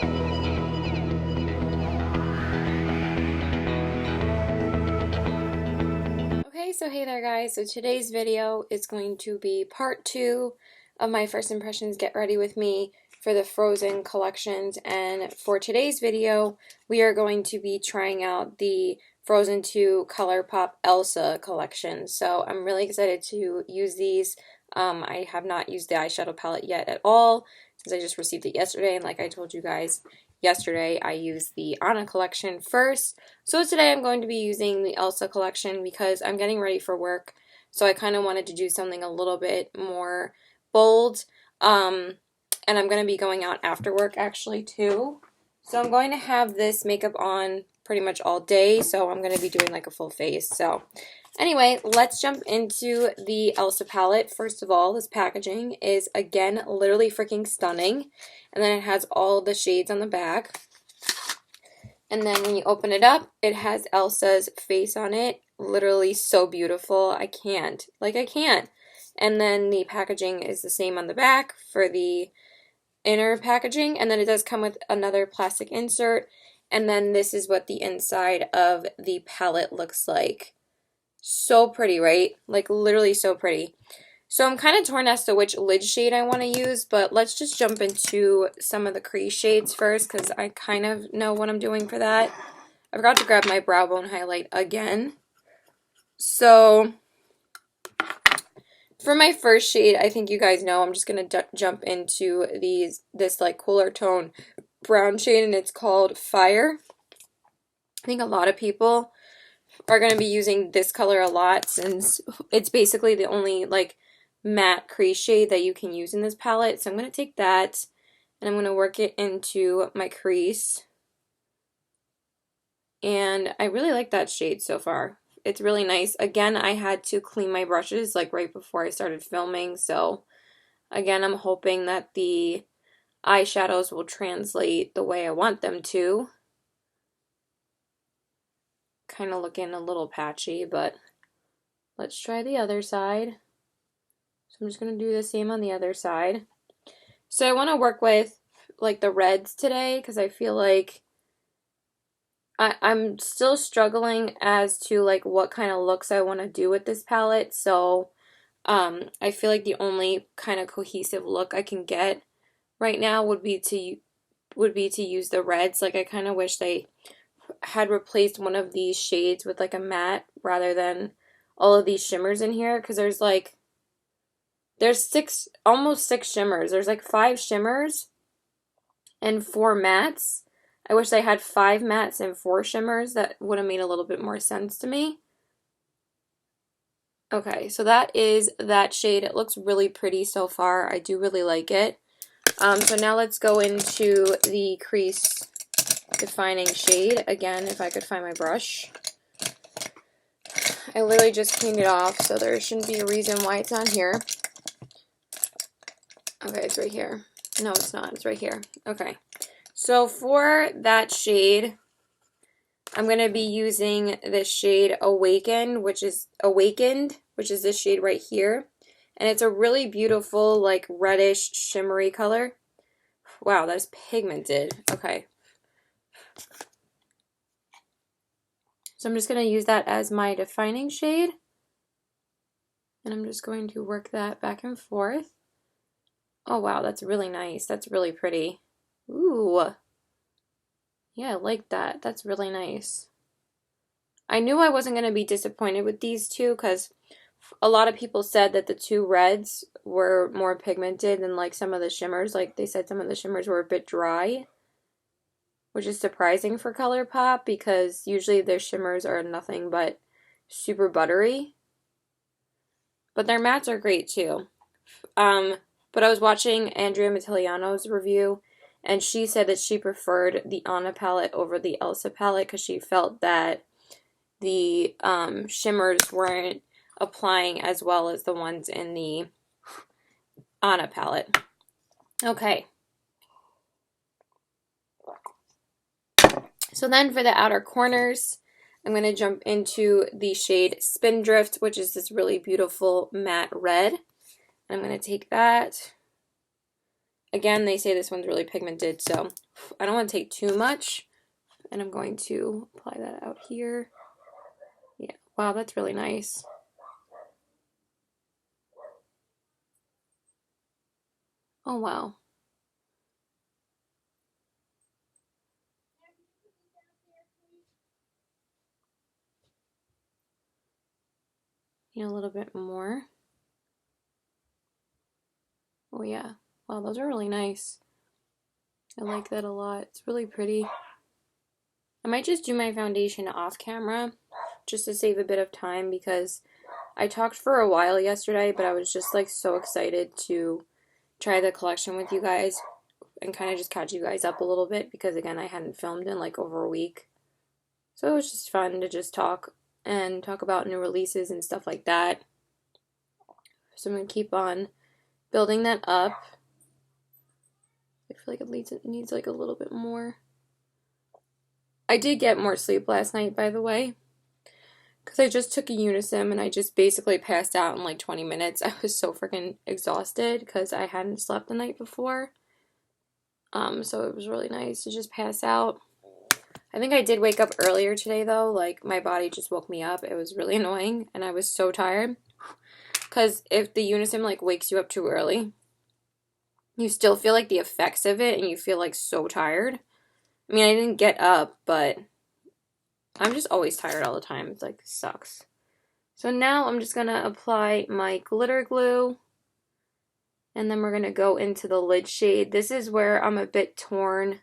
Okay, so hey there guys. So today's video is going to be part 2 of my first impressions get ready with me for the Frozen collections, and for today's video we are going to be trying out the Frozen 2 Colourpop Elsa collection. So I'm really excited to use these. I have not used the eyeshadow palette yet at all since I just received it yesterday, and like I told you guys yesterday, I used the Anna collection first. So today I'm going to be using the Elsa collection because I'm getting ready for work. So I kind of wanted to do something a little bit more bold. And I'm going to be going out after work actually too. So I'm going to have this makeup on pretty much all day. So I'm going to be doing like a full face. So anyway, let's jump into the Elsa palette. First of all, this packaging is, again, literally freaking stunning. And then it has all the shades on the back. And then when you open it up, it has Elsa's face on it. Literally so beautiful. I can't. And then the packaging is the same on the back for the inner packaging. And then it does come with another plastic insert. And then this is what the inside of the palette looks like. So pretty, right? Like literally so pretty. So I'm kind of torn as to which lid shade I want to use, but let's just jump into some of the crease shades first because I kind of know what I'm doing for that. I forgot to grab my brow bone highlight again. So for my first shade, I think you guys know, I'm just going to jump into this like cooler tone brown shade, and it's called Fire. I think a lot of people are going to be using this color a lot since it's basically the only like matte crease shade that you can use in this palette. So I'm going to take that and I'm going to work it into my crease. And I really like that shade so far. It's really nice. Again, I had to clean my brushes like right before I started filming. So again, I'm hoping that the eyeshadows will translate the way I want them to. Kind of looking a little patchy, but let's try the other side. So I'm just going to do the same on the other side. So I want to work with like the reds today because I feel like I'm still struggling as to like what kind of looks I want to do with this palette. So I feel like the only kind of cohesive look I can get right now would be to use the reds. Like I kind of wish they had replaced one of these shades with like a matte rather than all of these shimmers in here, because there's almost six shimmers. There's like 5 shimmers and 4 mattes. I wish they had 5 mattes and 4 shimmers. That would have made a little bit more sense to me. Okay, so that is that shade. It looks really pretty so far. I do really like it. So now let's go into the crease defining shade. Again, if I could find my brush. I literally just cleaned it off, so there shouldn't be a reason why it's on here. Okay, it's right here. No, it's not. It's right here. Okay. So for that shade, I'm going to be using this shade Awakened, which is this shade right here. And it's a really beautiful, like, reddish, shimmery color. Wow, that's pigmented. Okay. So I'm just going to use that as my defining shade. And I'm just going to work that back and forth. Oh, wow, that's really nice. That's really pretty. Ooh. Yeah, I like that. That's really nice. I knew I wasn't going to be disappointed with these two because a lot of people said that the 2 reds were more pigmented than like some of the shimmers. Like they said some of the shimmers were a bit dry, which is surprising for Colourpop because usually their shimmers are nothing but super buttery. But their mattes are great too. But I was watching Andrea Mattiliano's review, and she said that she preferred the Anna palette over the Elsa palette because she felt that the shimmers weren't applying as well as the ones in the Anna palette. Okay. So then for the outer corners, I'm going to jump into the shade Spindrift, which is this really beautiful matte red. I'm going to take that Again, they say this one's really pigmented, so I don't want to take too much. And I'm going to apply that out here. Yeah, wow, that's really nice. Oh, wow. Need a little bit more. Oh, yeah. Wow, those are really nice. I like that a lot. It's really pretty. I might just do my foundation off camera just to save a bit of time because I talked for a while yesterday, but I was just like so excited to try the collection with you guys and kind of just catch you guys up a little bit because again, I hadn't filmed in like over a week. So it was just fun to just talk and talk about new releases and stuff like that. So I'm going to keep on building that up. I feel like it needs like a little bit more. I did get more sleep last night, by the way, because I just took a Unisim and I just basically passed out in like 20 minutes. I was so freaking exhausted because I hadn't slept the night before. So it was really nice to just pass out. I think I did wake up earlier today though, like my body just woke me up. It was really annoying and I was so tired. Because if the Unisim like wakes you up too early, you still feel like the effects of it and you feel like so tired. I mean, I didn't get up, but I'm just always tired all the time. It's like, sucks. So now I'm just going to apply my glitter glue. And then we're going to go into the lid shade. This is where I'm a bit torn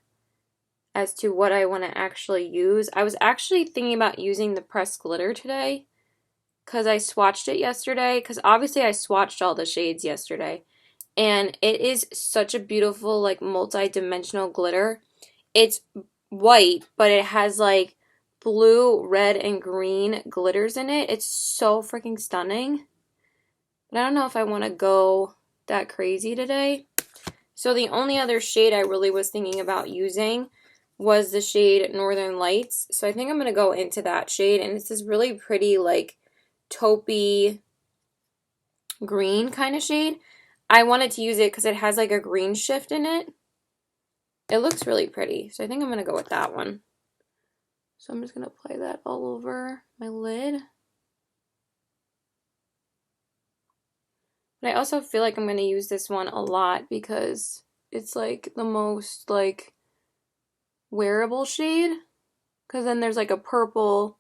as to what I want to actually use. I was actually thinking about using the pressed glitter today because I swatched it yesterday. Because obviously I swatched all the shades yesterday. And it is such a beautiful, like, multi-dimensional glitter. It's white, but it has, like, blue, red, and green glitters in it. It's so freaking stunning. But I don't know if I want to go that crazy today. So the only other shade I really was thinking about using was the shade Northern Lights. So I think I'm going to go into that shade. And it's this really pretty, like, taupey green kind of shade. I wanted to use it because it has like a green shift in it. It looks really pretty. So I think I'm going to go with that one. So I'm just going to apply that all over my lid. But I also feel like I'm going to use this one a lot because it's like the most like wearable shade. Because then there's like a purple,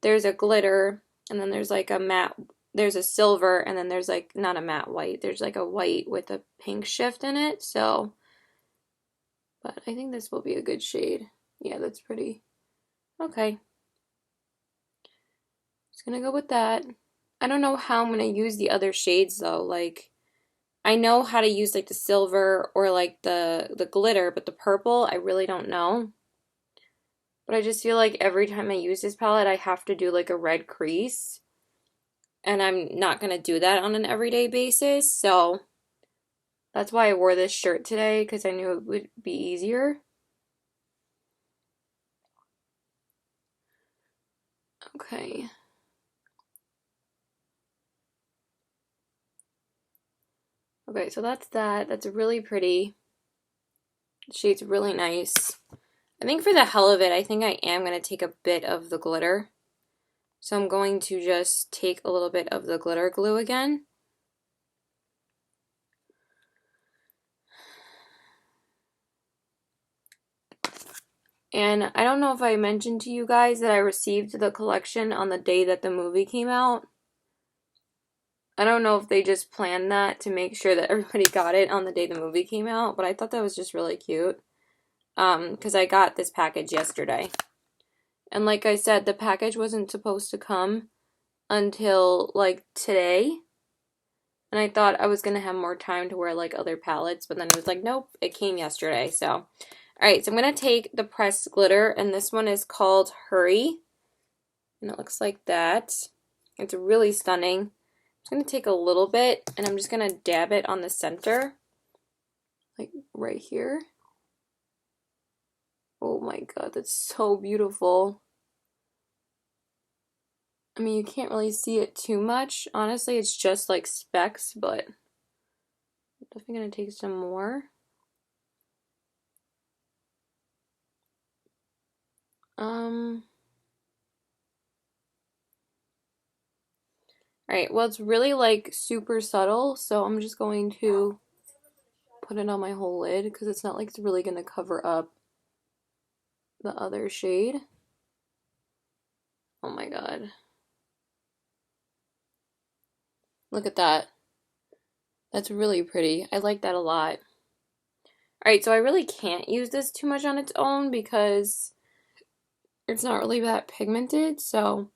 there's a glitter, and then there's like a matte, there's a silver, and then there's like not a matte white. There's like a white with a pink shift in it. So, but I think this will be a good shade. Yeah, that's pretty. Okay. Just gonna go with that. I don't know how I'm gonna use the other shades though. Like, I know how to use like the silver or like the glitter, but the purple, I really don't know. But I just feel like every time I use this palette, I have to do like a red crease. And I'm not gonna do that on an everyday basis, so that's why I wore this shirt today, because I knew it would be easier. Okay. Okay, so that's that. That's really pretty. The shade's really nice. I think for the hell of it, I think I am going to take a bit of the glitter. So I'm going to just take a little bit of the glitter glue again. And I don't know if I mentioned to you guys that I received the collection on the day that the movie came out. I don't know if they just planned that to make sure that everybody got it on the day the movie came out, but I thought that was just really cute. Because I got this package yesterday. And like I said, the package wasn't supposed to come until like today. And I thought I was going to have more time to wear like other palettes, but then it was like, nope, it came yesterday. So, alright, so I'm going to take the pressed glitter, and this one is called Hurry. And it looks like that. It's really stunning. I'm just going to take a little bit, and I'm just going to dab it on the center. Like right here. Oh my god, that's so beautiful. I mean, you can't really see it too much. Honestly, it's just like specks, but I'm definitely going to take some more. Alright, well it's really like super subtle, so I'm just going to put it on my whole lid because it's not like it's really going to cover up the other shade. Oh my god. Look at that. That's really pretty. I like that a lot. Alright, so I really can't use this too much on its own because it's not really that pigmented, so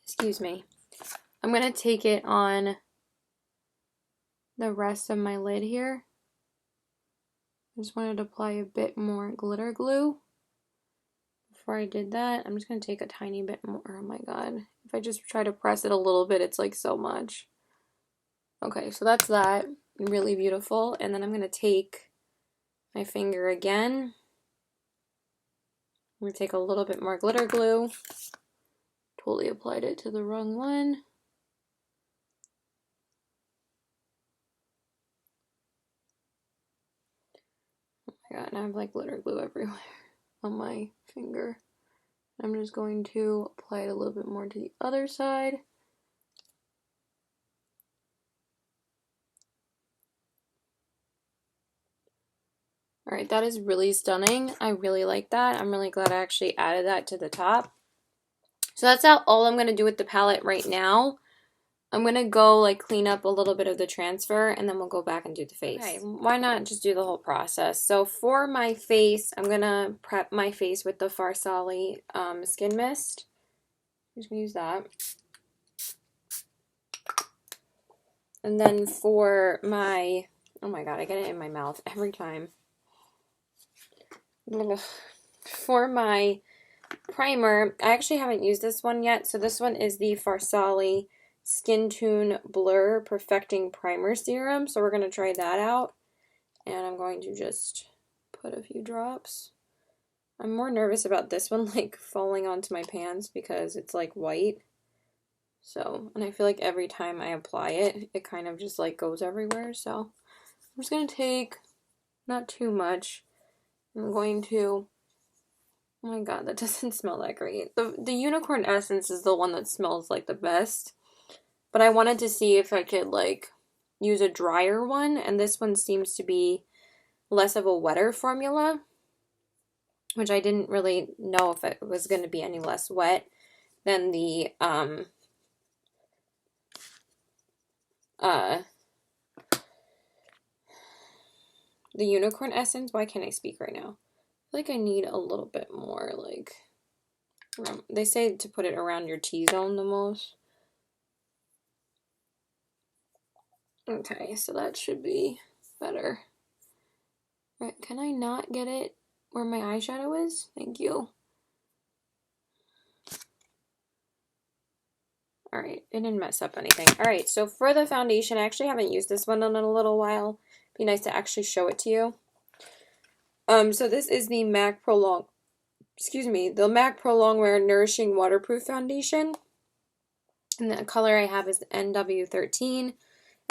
excuse me. I'm going to take it on the rest of my lid here. I just wanted to apply a bit more glitter glue. Before I did that, I'm just going to take a tiny bit more. Oh my god. If I just try to press it a little bit, it's like so much. Okay, so that's that. Really beautiful. And then I'm going to take my finger again. I'm going to take a little bit more glitter glue. Totally applied it to the wrong one. Oh my god, now I have like glitter glue everywhere on my finger. I'm just going to apply it a little bit more to the other side. Alright, that is really stunning. I really like that. I'm really glad I actually added that to the top. So that's all I'm going to do with the palette right now. I'm going to go like clean up a little bit of the transfer and then we'll go back and do the face. Okay, why not just do the whole process? So for my face, I'm going to prep my face with the Farsali Skin Mist. I'm just going to use that. And then for my, oh my god, I get it in my mouth every time. For my primer, I actually haven't used this one yet. So this one is the Farsali Skin Tune Blur Perfecting Primer Serum. So we're going to try that out. And I'm going to just put a few drops. I'm more nervous about this one like falling onto my pants because it's like white. So, and I feel like every time I apply it, it kind of just like goes everywhere. So I'm just going to take not too much. I'm going to, oh my god, that doesn't smell that great. The Unicorn Essence is the one that smells like the best. But I wanted to see if I could like use a drier one. And this one seems to be less of a wetter formula. Which I didn't really know if it was going to be any less wet than the Unicorn Essence. Why can't I speak right now? I feel like I need a little bit more, like, they say to put it around your T-zone the most. Okay, so that should be better. Right, can I not get it where my eyeshadow is? Thank you. Alright, it didn't mess up anything. Alright, so for the foundation, I actually haven't used this one in a little while. Be nice to actually show it to you. So this is the MAC Pro Longwear Nourishing Waterproof Foundation. And the color I have is NW13. It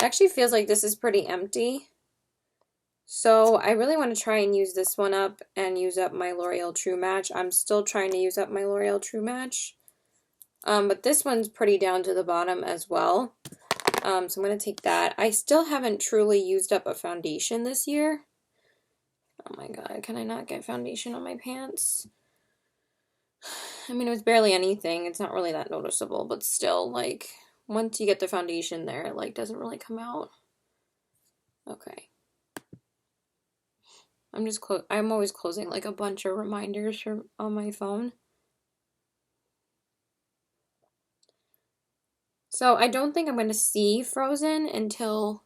actually feels like this is pretty empty. So I really want to try and use this one up and use up my L'Oreal True Match. I'm still trying to use up my L'Oreal True Match. But this one's pretty down to the bottom as well. So I'm going to take that. I still haven't truly used up a foundation this year. Oh my god, can I not get foundation on my pants? I mean, it was barely anything. It's not really that noticeable, but still, like, once you get the foundation there, it, like, doesn't really come out. Okay. I'm always closing, like, a bunch of reminders on my phone. So I don't think I'm going to see Frozen until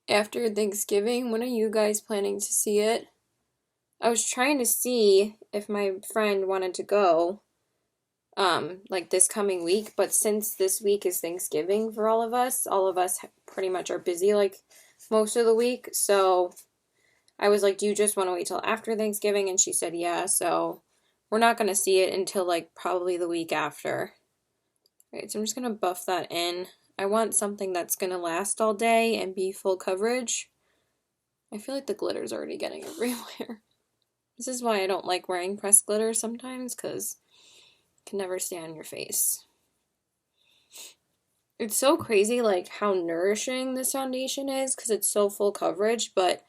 after Thanksgiving. When are you guys planning to see it? I was trying to see if my friend wanted to go, like this coming week, but since this week is Thanksgiving for all of us pretty much are busy, like, most of the week, so I was like, do you just want to wait till after Thanksgiving? And she said, yeah, so we're not going to see it until, like, probably the week after. Alright, so I'm just going to buff that in. I want something that's going to last all day and be full coverage. I feel like the glitter's already getting everywhere. This is why I don't like wearing pressed glitter sometimes, because it can never stay on your face. It's so crazy, like, how nourishing this foundation is, because it's so full coverage, but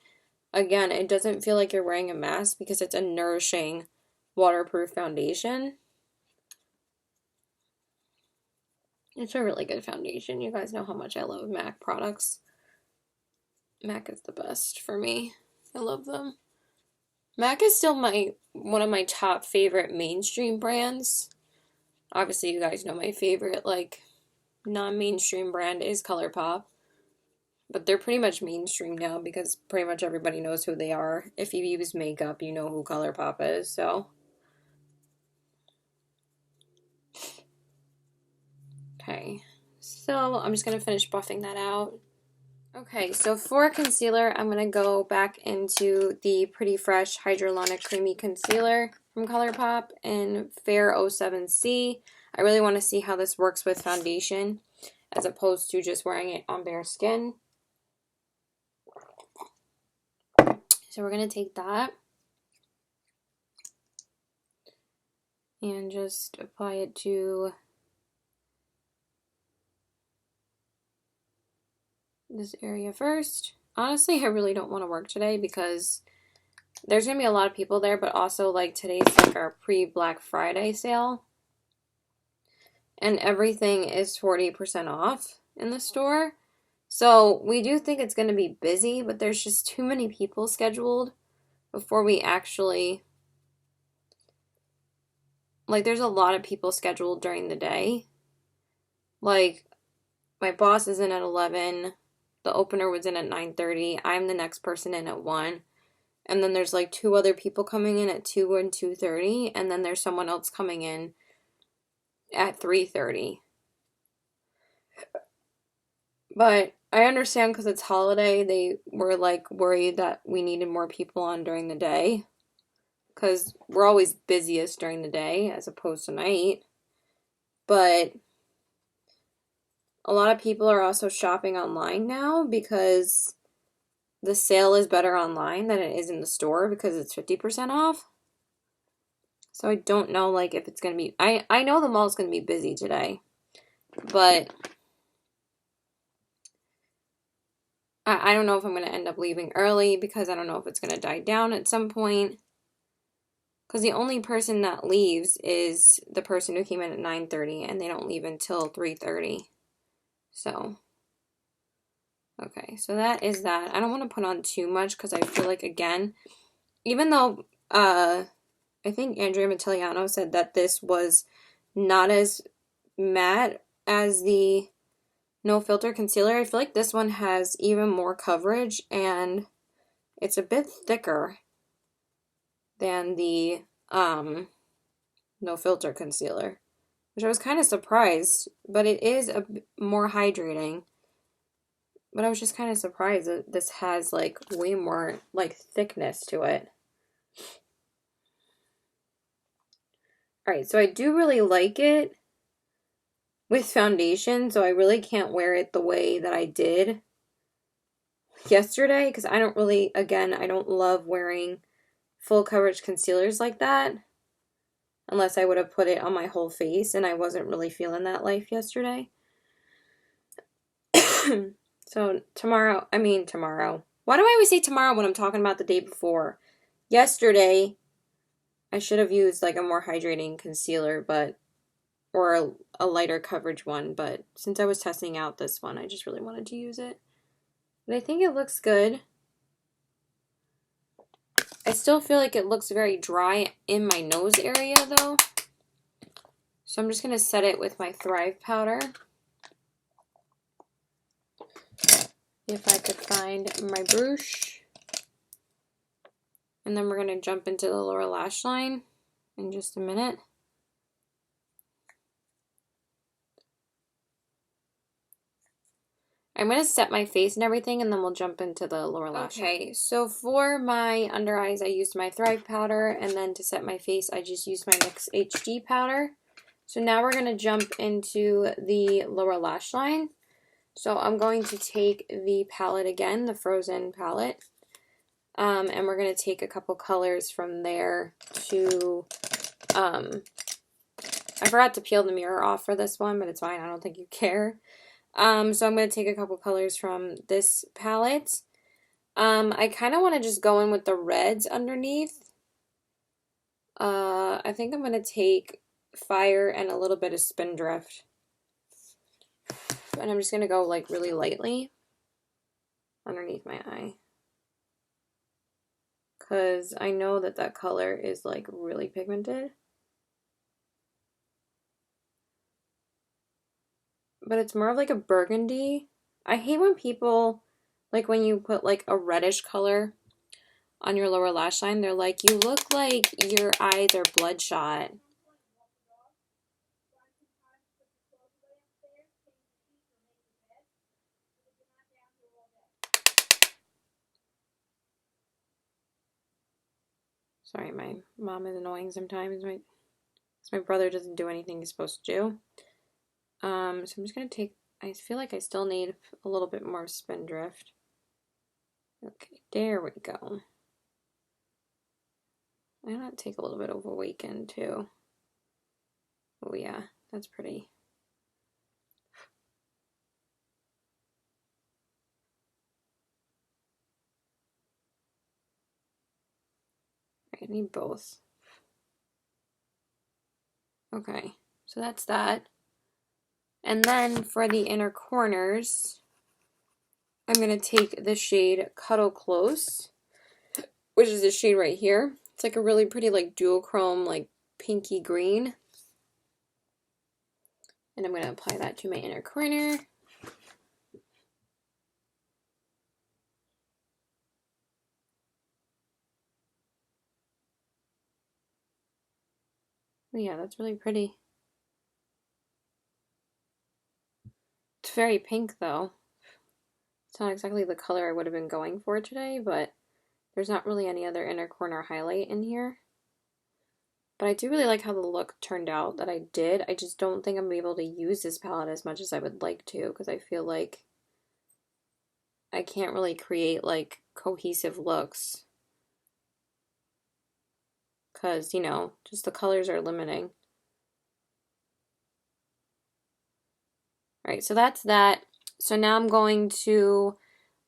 again, it doesn't feel like you're wearing a mask because it's a nourishing, waterproof foundation. It's a really good foundation. You guys know how much I love MAC products. MAC is the best for me. I love them. MAC is still one of my top favorite mainstream brands. Obviously, you guys know my favorite, like, non-mainstream brand is Colourpop. But they're pretty much mainstream now because pretty much everybody knows who they are. If you use makeup, you know who Colourpop is, so. Okay, so I'm just going to finish buffing that out. Okay, so for concealer, I'm going to go back into the Pretty Fresh Hyaluronic Creamy Concealer from Colourpop in Fair 07C. I really want to see how this works with foundation as opposed to just wearing it on bare skin. So we're going to take that and just apply it to this area first. Honestly, I really don't want to work today because there's going to be a lot of people there, but also like today's like our pre-Black Friday sale. And everything is 40% off in the store. So we do think it's going to be busy, but there's just too many people scheduled before we actually, like, there's a lot of people scheduled during the day. Like, my boss is in at 11, the opener was in at 9:30, I'm the next person in at 1, and then there's like 2 other people coming in at 2 and 2:30, and then there's someone else coming in at 3:30. But I understand because it's holiday, they were like worried that we needed more people on during the day. Because we're always busiest during the day as opposed to night. But a lot of people are also shopping online now because the sale is better online than it is in the store because it's 50% off. So I don't know like if it's going to be, I know the mall's going to be busy today. But I don't know if I'm going to end up leaving early because I don't know if it's going to die down at some point. Because the only person that leaves is the person who came in at 9:30 and they don't leave until 3:30. So, okay, so that is that. I don't want to put on too much because I feel like, again, even though I think Andrea Mattiliano said that this was not as matte as the No Filter Concealer, I feel like this one has even more coverage and it's a bit thicker than the No Filter Concealer, which I was kind of surprised, but it is more hydrating. But I was just kind of surprised that this has like way more like thickness to it. Alright, so I do really like it with foundation, so I really can't wear it the way that I did yesterday because I don't really, again, I don't love wearing full coverage concealers like that unless I would have put it on my whole face, and I wasn't really feeling that life yesterday. So tomorrow, why do I always say tomorrow when I'm talking about the day before? Yesterday, I should have used like a more hydrating concealer, or a lighter coverage one, but since I was testing out this one, I just really wanted to use it. But I think it looks good. I still feel like it looks very dry in my nose area though. So I'm just going to set it with my Thrive powder. If I could find my brush. And then we're going to jump into the lower lash line in just a minute. I'm going to set my face and everything, and then we'll jump into the lower lash line. Okay, so for my under eyes, I used my Thrive powder, and then to set my face, I just used my NYX HD powder. So now we're going to jump into the lower lash line. So I'm going to take the palette again, the Frozen palette. And we're going to take a couple colors from there to, I forgot to peel the mirror off for this one, but it's fine. I don't think you care. So I'm going to take a couple colors from this palette. I kind of want to just go in with the reds underneath. I think I'm going to take Fire and a little bit of Spindrift. And I'm just going to go like really lightly underneath my eye. Because I know that that color is like really pigmented. But it's more of like a burgundy. I hate when people, like when you put like a reddish color on your lower lash line, they're like, you look like your eyes are bloodshot. Sorry, my mom is annoying sometimes. My brother doesn't do anything he's supposed to do. So I'm just going to take, I feel like I still need a little bit more Spindrift. Okay, there we go. I'm going to take a little bit of Awaken too. Oh yeah, that's pretty. I need both. Okay, so that's that. And then for the inner corners, I'm going to take the shade Cuddle Close, which is this shade right here. It's like a really pretty like duochrome, like pinky green. And I'm going to apply that to my inner corner. Oh yeah, that's really pretty. It's very pink though. It's not exactly the color I would have been going for today, but there's not really any other inner corner highlight in here. But I do really like how the look turned out that I did. I just don't think I'm going to be able to use this palette as much as I would like to, because I feel like I can't really create like cohesive looks. Because, you know, just the colors are limiting. Alright, so that's that. So now I'm going to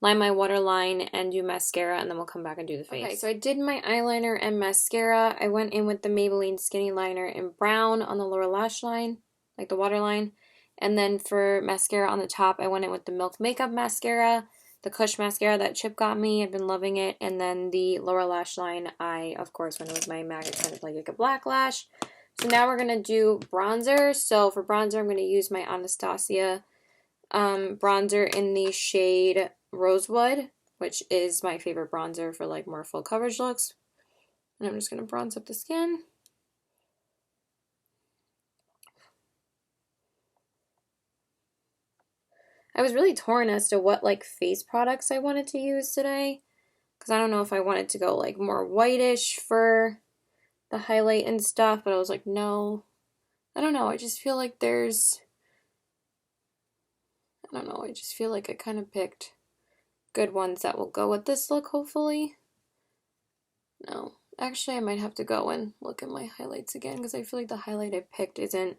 line my waterline and do mascara, and then we'll come back and do the face. Okay, so I did my eyeliner and mascara. I went in with the Maybelline Skinny Liner in brown on the lower lash line, like the waterline. And then for mascara on the top, I went in with the Milk Makeup Mascara, the Kush Mascara that Chip got me. I've been loving it. And then the lower lash line, I, of course, went in with my MAC Extended Play Get Black Lash. So now we're going to do bronzer. So for bronzer, I'm going to use my Anastasia bronzer in the shade Rosewood, which is my favorite bronzer for like more full coverage looks. And I'm just going to bronze up the skin. I was really torn as to what like face products I wanted to use today, because I don't know if I wanted to go like more whitish for the highlight and stuff, but I was like, no, I don't know. I just feel like there's, I don't know, I just feel like I kind of picked good ones that will go with this look, hopefully. No, actually I might have to go and look at my highlights again, because I feel like the highlight I picked isn't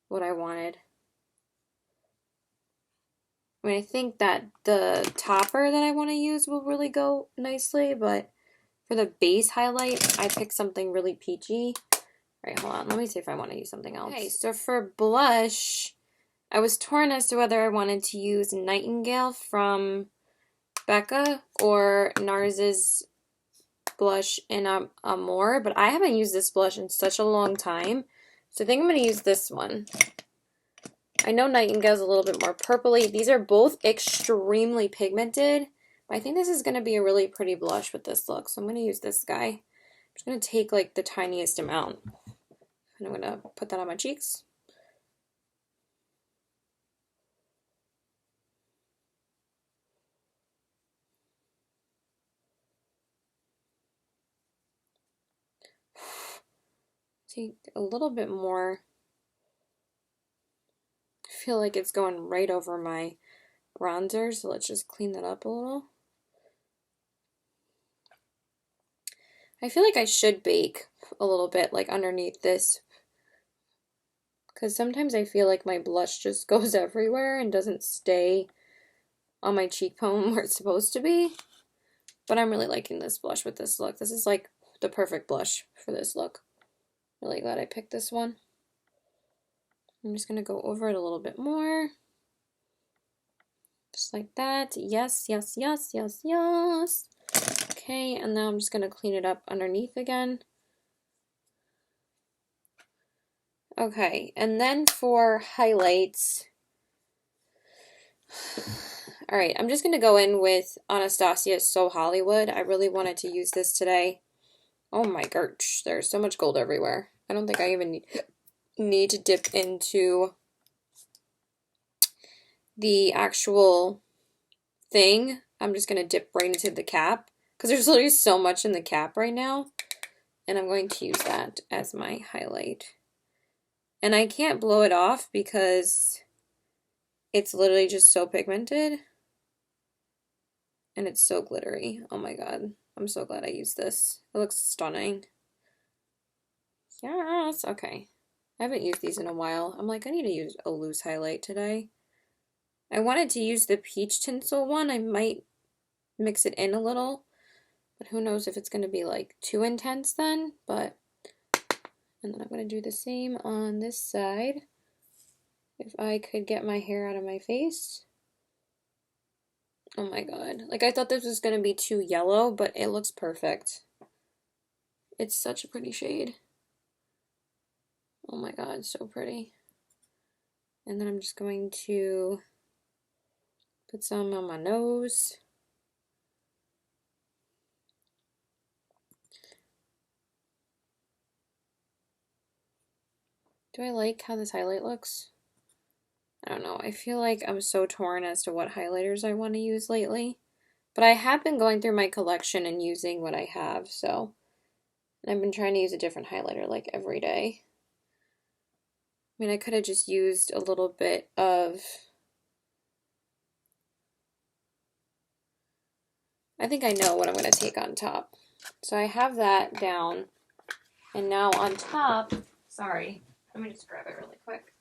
what I wanted. I mean, I think that the topper that I want to use will really go nicely, but for the base highlight, I picked something really peachy. All right, hold on. Let me see if I want to use something else. Okay, so for blush, I was torn as to whether I wanted to use Nightingale from Becca or NARS's blush in Amore, but I haven't used this blush in such a long time, so I think I'm going to use this one. I know Nightingale's a little bit more purpley. These are both extremely pigmented, but I think this is going to be a really pretty blush with this look, so I'm going to use this guy. I'm just going to take like the tiniest amount, and I'm going to put that on my cheeks. Take a little bit more. I feel like it's going right over my bronzer, so let's just clean that up a little. I feel like I should bake a little bit like underneath this because sometimes I feel like my blush just goes everywhere and doesn't stay on my cheekbone where it's supposed to be. But I'm really liking this blush with this look. This is like the perfect blush for this look. Really glad I picked this one. I'm just going to go over it a little bit more. Just like that. Yes, yes, yes, yes, yes. Okay, and now I'm just going to clean it up underneath again. Okay, and then for highlights, all right, I'm just going to go in with Anastasia So Hollywood. I really wanted to use this today. Oh my gosh, there's so much gold everywhere. I don't think I even need to dip into the actual thing. I'm just going to dip right into the cap because there's literally so much in the cap right now. And I'm going to use that as my highlight. And I can't blow it off because it's literally just so pigmented. And it's so glittery. Oh my god. I'm so glad I used this. It looks stunning. Yes. Okay. I haven't used these in a while. I'm like, I need to use a loose highlight today. I wanted to use the peach tinsel one. I might mix it in a little. But who knows if it's going to be like too intense then. But, and then I'm going to do the same on this side. If I could get my hair out of my face. Oh my god. Like I thought this was going to be too yellow, but it looks perfect. It's such a pretty shade. Oh my god, so pretty. And then I'm just going to put some on my nose. Do I like how this highlight looks? I don't know. I feel like I'm so torn as to what highlighters I want to use lately. But I have been going through my collection and using what I have, so. And I've been trying to use a different highlighter like every day. I mean, I could have just used a little bit of, I think I know what I'm going to take on top. So I have that down. And now on top, sorry, let me just grab it really quick.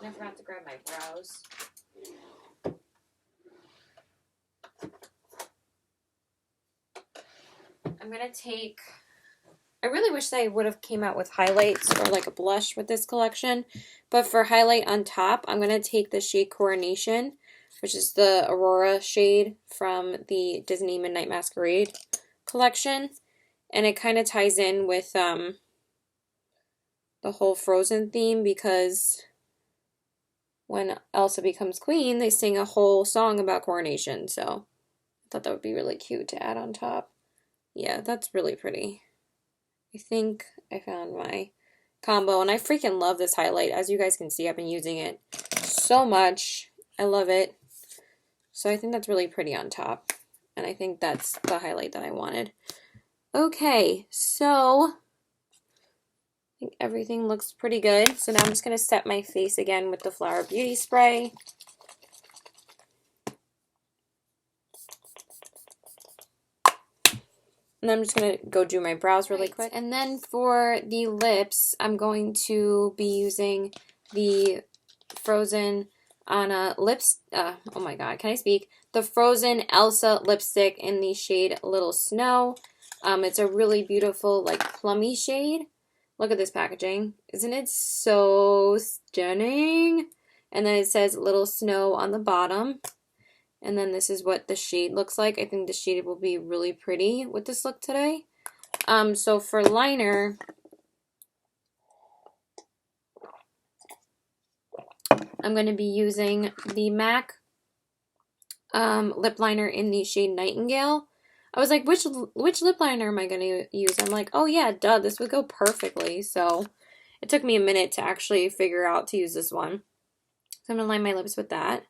And I forgot to grab my brows. I'm going to take, I really wish they would have came out with highlights or like a blush with this collection. But for highlight on top, I'm going to take the shade Coronation, which is the Aurora shade from the Disney Midnight Masquerade collection. And it kind of ties in with the whole Frozen theme because when Elsa becomes queen, they sing a whole song about coronation. So I thought that would be really cute to add on top. Yeah, that's really pretty. I think I found my combo, and I freaking love this highlight. As you guys can see, I've been using it so much. I love it. So I think that's really pretty on top, and I think that's the highlight that I wanted. Okay, so I think everything looks pretty good. So now I'm just going to set my face again with the Flower Beauty spray. And I'm just going to go do my brows really quick. And then for the lips, I'm going to be using the Frozen Anna lips. Oh my god, can I speak? The Frozen Elsa lipstick in the shade Little Snow. It's a really beautiful, like, plummy shade. Look at this packaging. Isn't it so stunning? And then it says Little Snow on the bottom. And then this is what the shade looks like. I think the shade will be really pretty with this look today. So for liner, I'm going to be using the MAC lip liner in the shade Nightingale. I was like, which lip liner am I going to use? I'm like, oh yeah, duh, this would go perfectly. So it took me a minute to actually figure out to use this one. So I'm going to line my lips with that.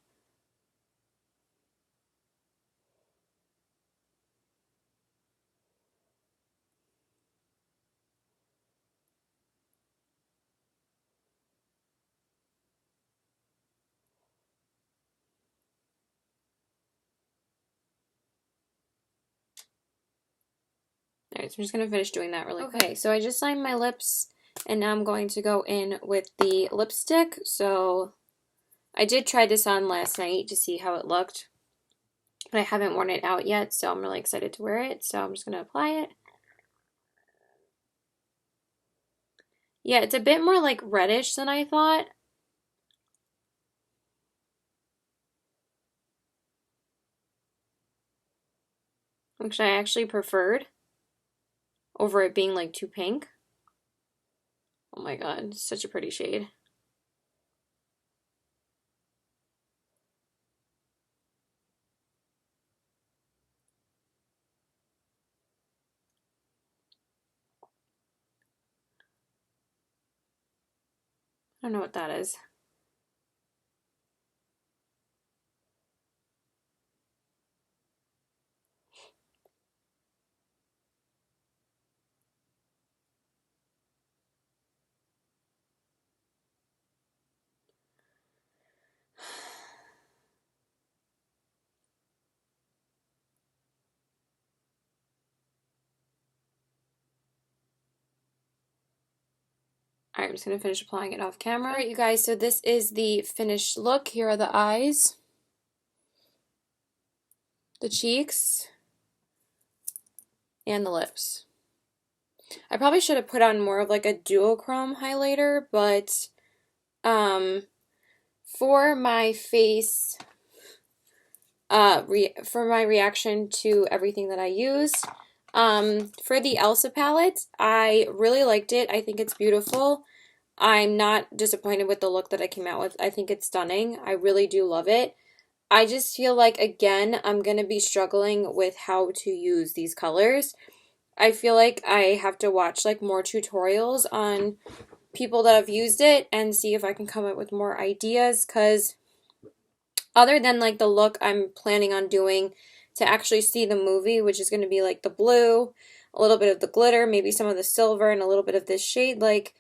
Alright, so I'm just going to finish doing that really quick. Okay, so I just lined my lips, and now I'm going to go in with the lipstick. So I did try this on last night to see how it looked, but I haven't worn it out yet, so I'm really excited to wear it. So I'm just going to apply it. Yeah, it's a bit more like reddish than I thought. Which I actually preferred over it being like too pink. Oh my god, such a pretty shade. I don't know what that is. Alright, I'm just going to finish applying it off camera. Alright, you guys, so this is the finished look. Here are the eyes, the cheeks, and the lips. I probably should have put on more of like a duochrome highlighter, but for my face, for my reaction to everything that I used, for the Elsa palette, I really liked it. I think it's beautiful. I'm not disappointed with the look that I came out with. I think it's stunning. I really do love it. I just feel like, again, I'm going to be struggling with how to use these colors. I feel like I have to watch like more tutorials on people that have used it and see if I can come up with more ideas, because other than like the look I'm planning on doing to actually see the movie, which is going to be like the blue, a little bit of the glitter, maybe some of the silver, and a little bit of this shade, like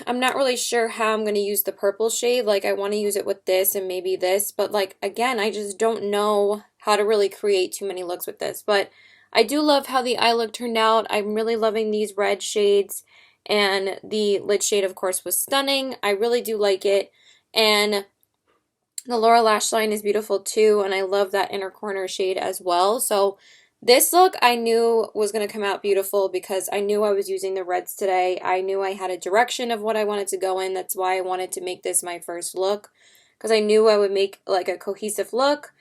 I'm not really sure how I'm going to use the purple shade. Like, I want to use it with this and maybe this, but like, again, I just don't know how to really create too many looks with this. But I do love how the eye look turned out. I'm really loving these red shades, and the lid shade, of course, was stunning. I really do like it. And the Laura lash line is beautiful too, and I love that inner corner shade as well. So this look I knew was going to come out beautiful because I knew I was using the reds today. I knew I had a direction of what I wanted to go in. That's why I wanted to make this my first look, because I knew I would make like a cohesive look.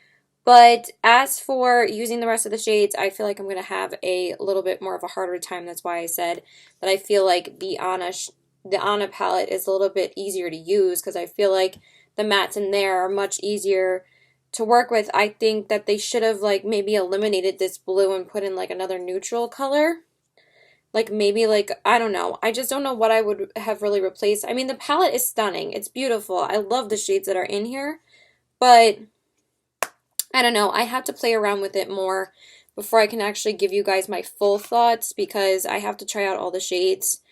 But as for using the rest of the shades, I feel like I'm going to have a little bit more of a harder time. That's why I said that I feel like the Anna palette is a little bit easier to use, because I feel like the mattes in there are much easier to work with. I think that they should have like maybe eliminated this blue and put in like another neutral color. Like maybe like, I don't know. I just don't know what I would have really replaced. I mean, the palette is stunning. It's beautiful. I love the shades that are in here. But I don't know. I have to play around with it more before I can actually give you guys my full thoughts, because I have to try out all the shades.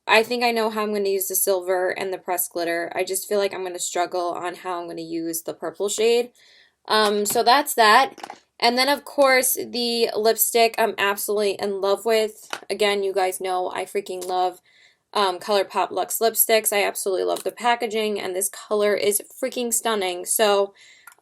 I think I know how I'm going to use the silver and the pressed glitter. I just feel like I'm going to struggle on how I'm going to use the purple shade. So that's that. And then, of course, the lipstick I'm absolutely in love with. Again, you guys know I freaking love Colourpop Luxe lipsticks. I absolutely love the packaging, and this color is freaking stunning. So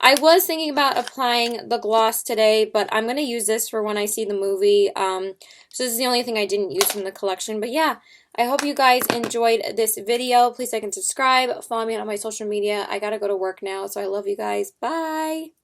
I was thinking about applying the gloss today, but I'm going to use this for when I see the movie. So this is the only thing I didn't use from the collection. But yeah, I hope you guys enjoyed this video. Please like and subscribe. Follow me on all my social media. I got to go to work now, so I love you guys. Bye!